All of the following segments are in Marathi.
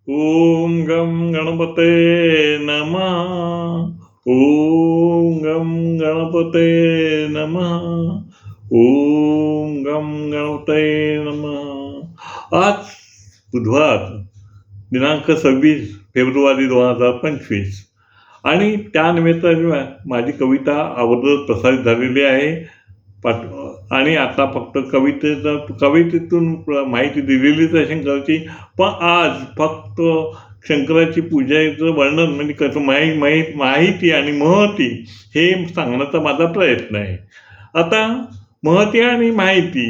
ओम गम गणपते नमः. ओम गम गणपते नमः. ओम गम गणपते नमः. आज बुधवार दिनांक 26 फेब्रुवारी 2025 आणि त्यानिमित्ताने माझी कविता अगोदर प्रसारित झालेली आहे. आणि आता फक्त कवितेतून माहिती दिलेलीच आहे शंकराची. पण आज फक्त शंकराची पूजेचं वर्णन म्हणजे कसं माहिती आणि महती हे सांगण्याचा माझा प्रयत्न आहे. आता महती आणि माहिती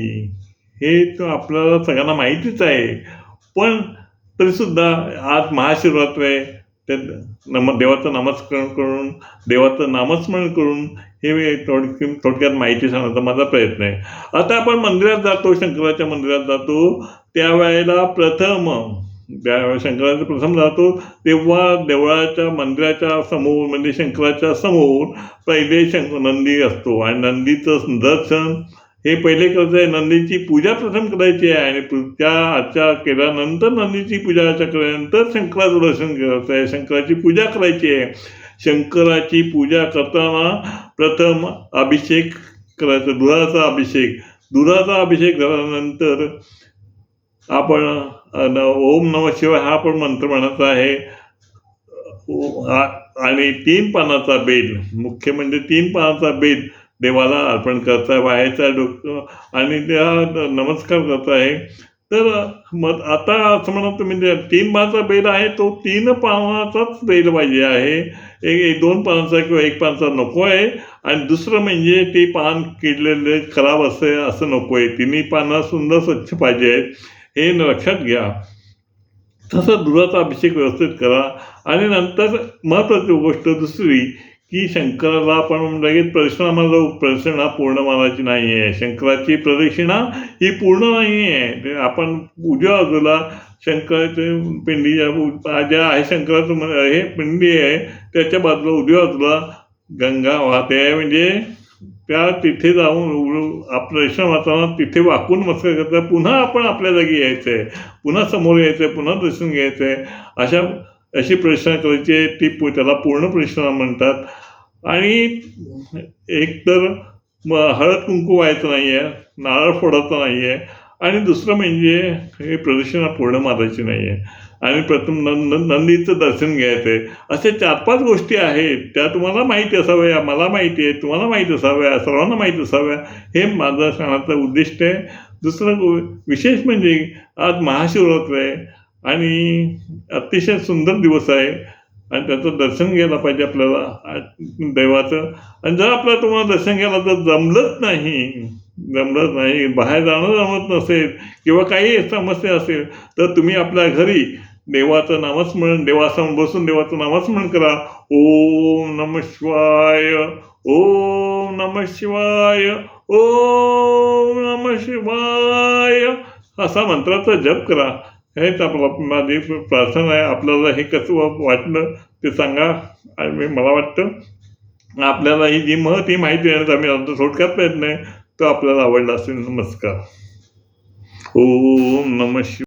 हे तर आपल्याला सगळ्यांना माहितीच आहे, पण तरीसुद्धा आज महाशिवरात्र आहे. ते देवाचा नमस्कार करून, देवाचं नामस्मरण करून हे थोडक्यात माहिती सांगण्याचा माझा प्रयत्न आहे. आता आपण मंदिरात जातो, शंकराच्या मंदिरात जातो, त्यावेळेला शंकराचं प्रथम जातो तेव्हा देवळाच्या मंदिराच्या समोर म्हणजे शंकराच्या समोर पहिले नंदी असतो आणि नंदीचं दर्शन हे पहिले करायचं आहे. नंदीची पूजा प्रथम करायची आहे आणि पूजा अर्चा केल्यानंतर नंदीची पूजा अर्चा केल्यानंतर शंकराचं दर्शन करायचं आहे, शंकराची पूजा करायची आहे. शंकराची पूजा करताना प्रथम अभिषेक करायचा, दुधाचा अभिषेक झाल्यानंतर आपण ओम नमः शिवाय हा पण मंत्र म्हणायचा आहे. आणि 3 पानाचा बेल, मुख्य म्हणजे 3 पानाचा बेल देवाला अर्पण करता व्हायचा डोकं आणि त्या नमस्कार करत आहे. तर मग आता असं म्हणा तुम्ही 3 पानाचा बेल आहे तो 3 पानाचाच बेल पाहिजे आहे. 2 पानाचा किंवा 1 पानाचा नको आहे. आणि दुसरं म्हणजे ते पान किडलेले खराब असं नको आहे. 3 पानं सुंदर स्वच्छ पाहिजे आहेत, हे लक्षात घ्या. तसं दुधाचा अभिषेक व्यवस्थित करा. आणि नंतर महत्त्वाची गोष्ट दुसरी की शंकराला आपण लगेच प्रदक्षिणा पूर्ण मानायची नाही आहे. शंकराची प्रदक्षिणा ही पूर्ण नाही आहे. आपण उजव्या बाजूला शंकराचे पिंडी ज्या आहे, शंकराचं हे पिंडी आहे त्याच्या बाजूला उजव्या बाजूला गंगा वाहते आहे. म्हणजे त्या तिथे जाऊन प्रदक्षिणा मारताना तिथे वाकून नमस्कार करता पुन्हा आपण आपल्या जागी यायचं आहे, पुन्हा समोर यायचं आहे, पुन्हा दर्शन घ्यायचं आहे. अशी प्रदक्षिणा करायची आहे. त्याला पूर्ण प्रदक्षिणा म्हणतात. आणि एकतर हळद कुंकू व्हायचं नाही आहे, नारळ फोडायचा नाही आहे. आणि दुसरं म्हणजे हे प्रदक्षिणा पूर्ण मारायची नाही आहे. आणि प्रथम नंदीचं दर्शन घ्यायचं आहे. असे 4-5 गोष्टी आहेत त्या तुम्हाला माहिती असाव्या, मला माहिती आहे, तुम्हाला माहीत असाव्या, सर्वांना माहीत असाव्या, हे माझं सांगण्याचं उद्दिष्ट आहे. दुसरं विशेष म्हणजे आज महाशिवरात्र आहे आणि अतिशय सुंदर दिवस आहे आणि त्याचं दर्शन घ्यायला पाहिजे आपल्याला देवाचं. आणि जर आपल्याला तुम्हाला दर्शन घ्यायला जर जमलंच नाही, बाहेर जाणं जमत नसेल किंवा काही समस्या असेल तर तुम्ही आपल्या घरी देवाचं नामस्मरण, देवासमोर बसून देवाचं नामस्मरण करा. ओम नमः शिवाय, ओम नमः शिवाय, ओम नमः शिवाय असा मंत्राचा जप करा. हेच माझी प्रार्थना आहे. आपल्याला हे कसं वाटलं ते सांगा. आणि मला वाटतं आपल्याला ही जी माहिती देण्याचा मी आमचा थोडक्यात प्रयत्न आहे तो आपल्याला आवडला असेल. नमस्कार. ओम नमः शिवाय.